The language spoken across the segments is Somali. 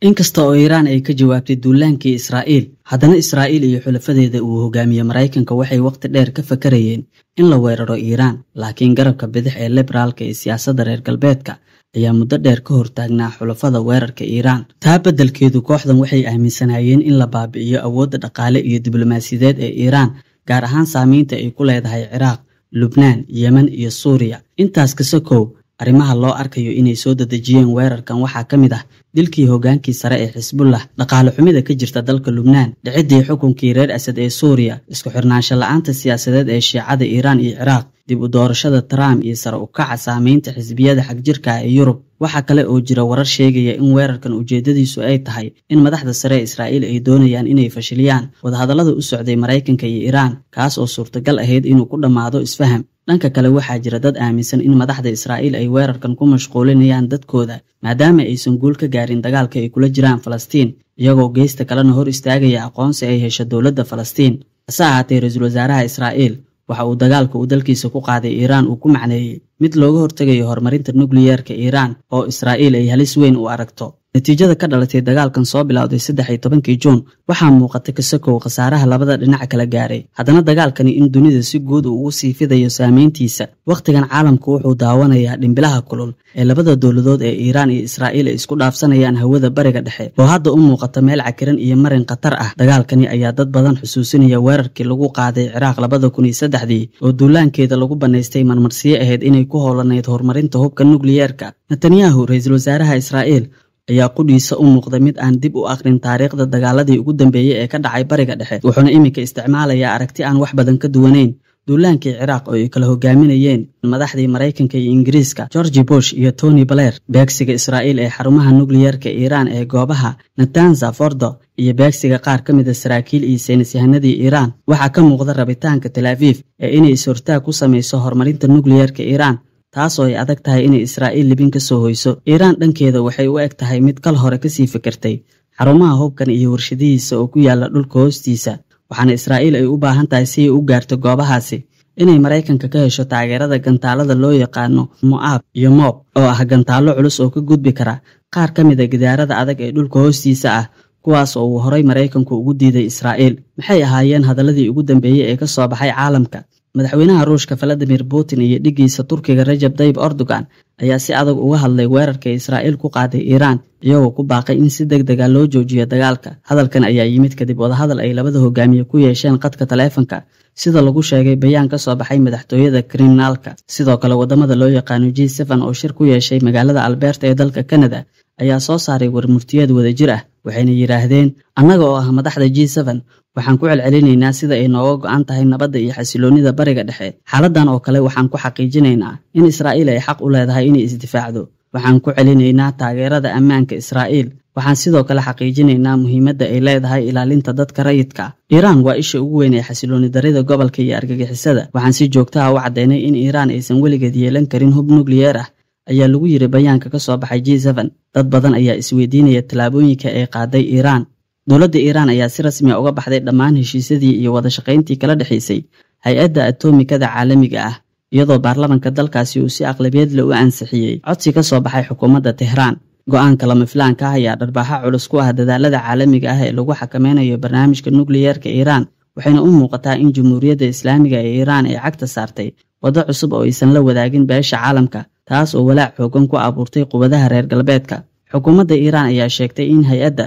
inkasta oo Iiraan ay ka jawaabtay duulaankii Israa'iil, haddana Israa'iil iyo xulafadeeda uu hogaamiye Mareykanka waxay waqti dheer ka fakarayeen in la weeraro Iiraan, laakiin garabka bidix ee liberaalka ee siyaasadda reer galbeedka ayaa muddo dheer ka hortaagnaa xulafada weerarka Iiraan. Taa beddelkeedu kooxdan waxay aaminsanayeen in la baabi'iyo awoodda dhaqaale iyo diblomaasiyadeed ee Iiraan, gaar ahaan saameynta ay ku leedahay Ciraaq, Lubnaan, Yemen iyo Suuriya. Intaas ka sokow, arrimaha loo arkayo inay soo dadejiyeen weerarkan waxaa ka mid ah dilkii hogaankii sare ee Xisbullah, dhaqaale xumida ka jirta dalka Lubnaan, dhicidii xukunkii reer Asad ee Suuriya, isku xirnaansho la'aanta siyaasadeed ee Shiicada Iiraan iyo Ciraaq, dib u doorashada Trump iyo sare u kaca saameynta xisbiyada xagjirka ee Yurub. Waxaa kale oo jira warar sheegaya in weerarkan ujeedadiisu ay tahay in madaxda sare ee Israa'iil ay doonayaan inay fashiliyaan wadahadallada u socday Mareykanka iyo Iiraan, kaas oo suurtagal ahayd inuu ku dhammaado isfaham. Dhanka kale waxaa jira dad aaminsan in madaxda Israa'iil ay weerarkan ku mashquulinayaan dadkooda maadaama aysan guul ka gaarin dagaalka ay kula jiraan Falastiin, iyagoo geesta kalena hor istaagaya aqoonsi ay hesho dowladda Falastiin. Hase ahaatee, ra'iisul wasaaraha Israa'iil waxa uu dagaalka uu dalkiisa ku qaaday Iiraan uu ku macneeyey mid looga hortagayo horumarinta nukliyeerka Iiraan oo Israa'iil ay halis weyn u aragto. Natiijada ka dhalatay dagaalkan soo bilowday 13 Juun waxaa muuqata ka sokow khasaaraha labada dhinac kala gaaray. Haddana dagaalkani in dunida si guud uu sii fidayo saameyntiisa. Waqtigan caalamku wuxuu daawanayaa dhimbilaha kulul ee labada dowladood ee Iiraan iyo Israa'iil ay isku dhaafsanayaan hawada bariga dhexe oo hadda u muuqata meel cakiran iyo marin khatar ah. Dagaalkani ayaa dad badan xusuusinaya weerarkii lagu qaaday Ciraaq 2003 oo duulaankeeda lagu banaystay marmarsiyo ahayd inay ku howlanayd horumarinta hubka nukliyeerka. Netanyahu, ra'iisul wasaaraha Israa'iil, ayaa qudhiisa u muuqda mid aan dib u aqrin taariikhda dagaaladii ugu dambeeyay ee ka dhacay bariga dhexe, wuxuuna iminka isticmaalayaa aragti aan wax badan ka duwanayn duulaankii Ciraaq oo ay kala hogaaminayeen madaxdii Mareykanka iyo Ingiriiska, George Bush iyo Tony Blair, beegsiga Israa'iil ee xarumaha nukliyeerka Iiraan ee goobaha Natanz, Fordo iyo beegsiga qaar ka mid ah saraakiil iyo saynisyahanadii Iiraan. Waxaa ka muuqda rabitaanka Tel Aviv ee inay is-hortaag ku samayso horumarinta nukliyeerka Iiraan, taas oo ay adag tahay inay Israa'iil libin ka soo hoyso. Iiraan dhankeeda waxay u eg tahay mid kal hore ka sii fikirtay xarumaha hubkan iyo warshadihiisa oo ku yaala dhulka hoostiisa, waxaana Israa'iil ay u baahan tahay si ay u gaarto goobahaasi inay Mareykanka ka hesho taageerada gantaalada loo yaqaano Moab iyo Mob oo ah gantaalo culus oo ka gudbi kara qaar ka mid ah gidaarada adag ee dhulka hoostiisa ah, kuwaas oo uu horay Mareykanku ugu diiday Israa'iil. Maxay ahaayeen hadalladii ugu dambeeyay ee ka soo baxay caalamka? Madaxweynaha Ruushka Vladimir Putin iyo dhigiisa Turkiga Recep Tayyip Erdogan ayaa si adag uga hadlay weerarka Israa'iil ku qaaday Iiraan, iyagoo ku baaqay in si degdeg ah loo joojiyo dagaalka. Hadalkan ayaa yimid kadib wadahadal ay labada hogaamiye ku yeesheen qadka taleefanka, sida lagu sheegay bayaan ka soo baxay madaxtooyada Kremlin-ka. Sidoo kale, wadamada loo yaqaano G7 oo shir ku yeeshay magaalada Alberta ee dalka Canada ayaa soo saaray warmurtiyeed wadajir ah, waxayna yiraahdeen, annaga oo ah madaxda G7 waxaan ku celcelinaynaa sida ay nooga go'an tahay nabadda iyo xasiloonida bariga dhexe. Xaaladdan oo kale waxaan ku xaqiijinaynaa in Israa'iil ay xaq u leedahay inay isdifaacdo. Waxaan ku celinaynaa taageerada ammaanka Israa'iil. Waxaan sidoo kale xaqiijinaynaa muhiimadda ay leedahay ilaalinta dadka rayidka. Iiraan waa isha ugu weyn ee xasilooni darida gobolka iyo argagixisada. Waxaan si joogto ah u caddeynay in Iiraan aysan weligeed yeelan karin hub nukliyeer ah, ayaa lagu yiri bayaanka ka soo baxay G7. Dad badan ayaa isweydiinaya tallaabooyinka ay qaaday Iiraan. Dowladda Iiraan ayaa si rasmi ah uga baxday dhammaan heshiisyadii iyo wada shaqayntii kala dhaxaysay hay'adda atomikada caalamiga ah, iyadoo baarlamaanka dalkaasi uu si aqlabiyad leh u ansixiyey codsi ka soo baxay xukuumadda Tehran. Go'aanka lama filaanka ah ayaa dharbaaxa culus ku ah dadaalada caalamiga ah ee lagu xakameynayo barnaamijka nukliyeerka Iiraan, waxayna u muuqataa in Jamhuuriyadda Islaamiga ee Iiraan ay cagta saartay waddo cusub oo aysan la wadaagin beesha caalamka, taas oo walaac xoogan ku abuurtay quwadaha reer galbeedka. Xukuumadda Iiraan ayaa sheegtay in hay'adda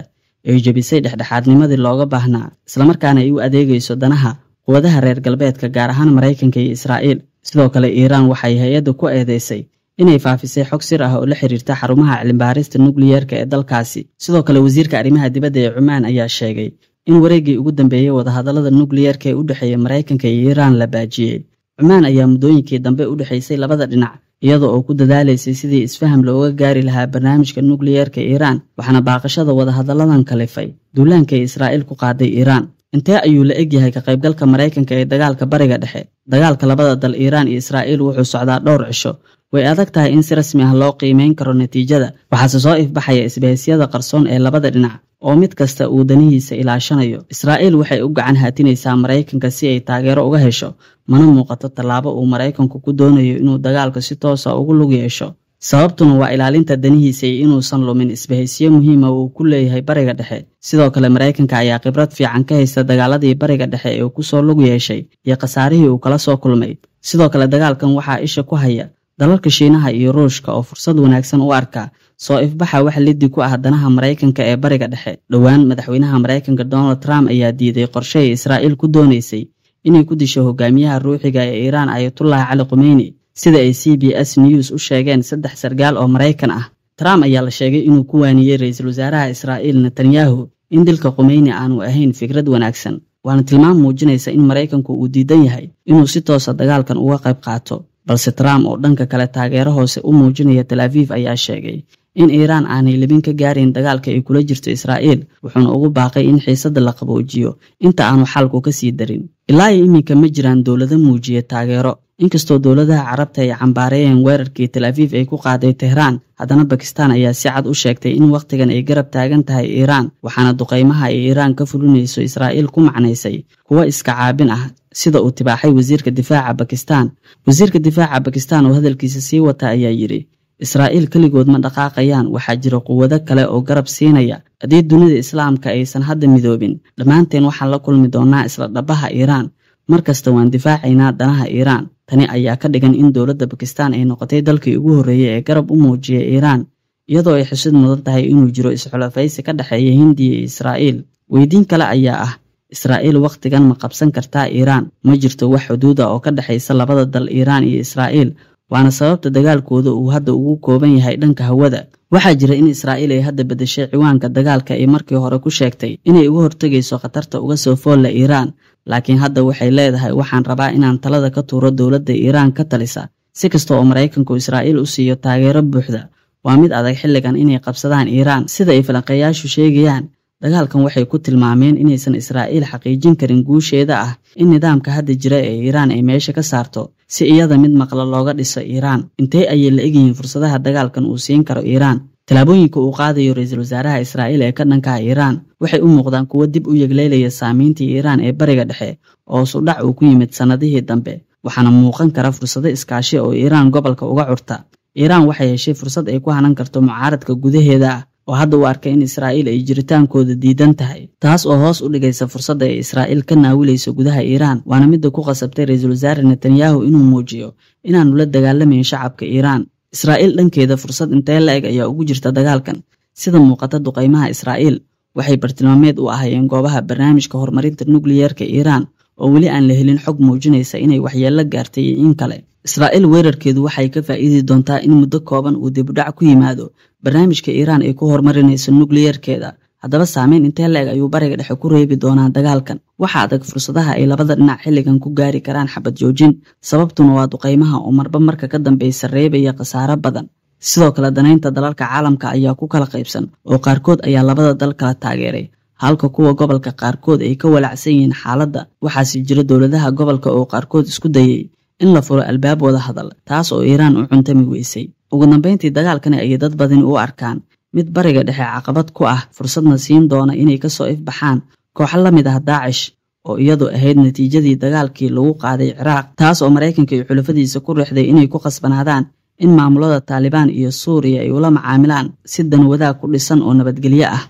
ay jabisay dhexdhexaadnimadii looga baahnaa, islamarkaana ay u adeegayso danaha quwadaha reer galbeedka, gaar ahaan Mareykanka iyo Israa'iil. Sidoo kale, Iiraan waxay hay'adda ku eedeysay inay faafisay xog sir ah oo la xiriirta xarumaha cilmi-baarista nukliyeerka ee dalkaasi. Sidoo kale, wasiirka arrimaha dibadda ee Cumaan ayaa sheegay in wareeggii ugu dambeeyay wadahadallada nukliyeerka ee u dhexeeya Mareykanka iyo Iiraan la baajiyey. Cumaan ayaa muddooyinkii dambe u dhexaysay labada dhinac, iyadoo oo ku dadaalaysay sidii isfaham looga gaari lahaa barnaamijka nukliyeerka Iiraan, waxaana baaqashada wadahadalladan kalifay duulaanka ay Israa'iil ku qaaday Iiraan. Intee ayuu la egyahay ka qaybgalka Mareykanka ee dagaalka bariga dhexe? Dagaalka labada dal Iiraan iyo Israa'iil wuxuu socdaa dhowr cisho. Way adag tahay in si rasmi ah loo qiimeyn karo natiijada. Waxaase soo ifbaxaya isbahaysyada qarsoon ee labada dhinac oo mid kasta uu danihiisa ilaashanayo. Israa'iil waxay u gacan haatinaysaa Mareykanka si ay taageero uga hesho, mana muuqato tallaabo uu Mareykanku ku doonayo inuu dagaalka si toos ah ugu lug yeesho. sababtuna waa ilaalinta danihiisa iyo inuusan lumin isbahaysiyo muhiima uu ku leeyahay bariga dhexe. Sidoo kale Mareykanka ayaa khibrad fiican ka haysta dagaaladii bariga dhexe ee uu ku soo lug yeeshay iyo khasaarihii uu kala soo kulmay. Sidoo kale dagaalkan waxaa isha ku haya dalalka Shiinaha iyo Ruushka oo fursad wanaagsan u arka soo ifbaxa wax liddi ku ah danaha Mareykanka ee bariga dhexe. Dhowaan madaxweynaha Mareykanka Donald Trump ayaa diiday qorshe ay Israa'iil ku doonaysay inay ku disho hogaamiyaha ruuxiga ee Iiraan Ayatollah Ali Khamenei, sida ay CBS News u sheegeen 3 sargaal oo Mareykan ah. Trump ayaa la sheegay inuu ku waaniyay ra'iisul wasaaraha Israa'iil Netanyahu in dilka Khamenei aanu ahayn fikrad wanaagsan, waana tilmaam muujinaysa in Mareykanku uu diidan yahay inuu si toos ah dagaalkan uga qayb qaato. Balse Trump oo dhanka kale taageero hoose u muujinaya Tel Aviv ayaa sheegay in Iiraan aanay libin ka gaarin dagaalka ay kula jirto Israa'iil, wuxuuna ugu baaqay in xiisadda la qaboojiyo inta aanu xalku ka sii darin. Ilaa iminka ma jiraan dowlado muujiya taageero, inkastoo dowladaha Carabta ay cambaareeyeen weerarkii Tel Aviv ay ku qaaday Tehran, haddana Pakistan ayaa si cad u sheegtay in waqtigan ay garab taagan tahay Iiraan, waxaana duqeymaha ay Iiraan ka fulinayso Israa'iil ku macnaysay kuwa iska caabin ah, sida uu tibaaxay wasiirka difaaca Pakistan. Wasiirka difaaca Pakistan oo hadalkiisa sii wata ayaa yiri, Israa'iil kaligood ma dhaqaaqayaan, waxaa jira quwado kale oo garab siinaya. Haddii dunida Islaamka aysan hadda midoobin, dhammaanteen waxaan la kulmi doonaa isla dhabaha Iiraan. Markasta waan difaacaynaa danaha Iiraan. Tani ayaa ka dhigan in dowladda Pakistan ay noqotay dalkii ugu horreeyay ee garab u muujiyay Iiraan, iyadoo ay xusid mudan tahay inuu jiro isxulafaysi ka dhexeeya Hindiya iyo Israa'iil. Weydiin kale ayaa ah, Israa'iil waqtigan ma qabsan kartaa Iiraan? Ma jirto wax xuduud ah oo ka dhexeysa labada dal Iiraan iyo Israa'iil, waana sababta dagaalkooda uu hadda ugu kooban yahay dhanka hawada. Waxaa jira in Israa'iil ay hadda bedeshay ciwaanka dagaalka ay markii hore ku sheegtay inay uga hortagayso khatarta uga soo foolla Iiraan, laakiin hadda waxay leedahay waxaan rabaa inaan talada ka tuuro dowladda Iiraan ka talisa. Si kasta oo Mareykanku Israa'iil u siiyo taageero buuxda, waa mid adag xilligan inay qabsadaan Iiraan. Sida ay falanqeeyaashu sheegayaan, dagaalkan waxay ku tilmaameen inaysan Israa'iil xaqiijin karin guusheeda ah in nidaamka hadda jira ee Iiraan ay meesha ka saarto si iyada mid maqla looga dhiso Iiraan. Intee ayay la egyihiin fursadaha dagaalkan uu siin karo Iiraan? Talaabooyinka uu qaadayo ra'iisul wasaaraha Israa'iil ee ka dhanka ah Iiraan waxay u muuqdaan kuwo dib u yegleelaya saameyntii Iiraan ee bariga dhexe oo sudhac uu ku yimid sanadihii dambe, waxaana muuqan kara fursado iskaashi oo Iiraan gobolka uga curta. Iiraan waxay heshay fursad ay ku hanan karto mucaaradka gudaheeda ah oo hadda u arkay in Israa'iil ay jiritaankooda diidan tahay, taas oo hoos u dhigaysa fursadda ay Israa'iil ka naawilayso gudaha Iiraan, waana midda ku qasabtay ra'iisul wasaare Netanyahu inuu muujiyo inaanu la dagaalamayn shacabka Iiraan. Israa'iil dhankeeda fursad intee la eg ayaa ugu jirta dagaalkan. Sida muuqata duqeymaha Israa'iil waxay bartilmaameed u ahayeen goobaha barnaamijka horumarinta nukliyeerka Iiraan oo weli aan la helin xog muujinaysa inay waxyeello gaartay iyo in kale. Israa'iil weerarkeedu waxay ka faa'iidi doontaa in muddo kooban uu dib u dhac ku yimaado barnaamijka Iiraan ay ku horumarinayso nukliyeerkeeda. Haddaba saameyn intee la eg ayuu bariga dhexe ku reebi doonaa dagaalkan? Waxa adag fursadaha ay labada dhinac xilligan ku gaari karaan xabad joojin, sababtuna waa duqeymaha oo marba marka ka dambaysa reebaya khasaare badan. Sidoo kale danaynta dalalka caalamka ayaa ku kala qaybsan oo qaarkood ayaa labada dal kala taageeray, halka kuwa gobolka qaarkood ay ka walacsan yihiin xaaladda. Waxaasi jira dowladaha gobolka oo qaarkood isku dayay in la furo albaab wada hadal, taas oo Iiraan u cuntami weysay. Ugu dambeyntii dagaalkani ayay dad badan u arkaan mid bariga dhexe caqabad ku ah, fursadna siin doona inay ka soo ifbaxaan kooxo la mid ah Daacish oo iyadu ahayd natiijadii dagaalkii lagu qaaday Ciraaq, taas oo Mareykanka iyo xulafadiisa ku riixday inay ku qasbanaadaan in maamulada Taliban iyo Suuriya ay ula macaamilaan si dan wadaag ku dhisan oo nabadgelyo ah.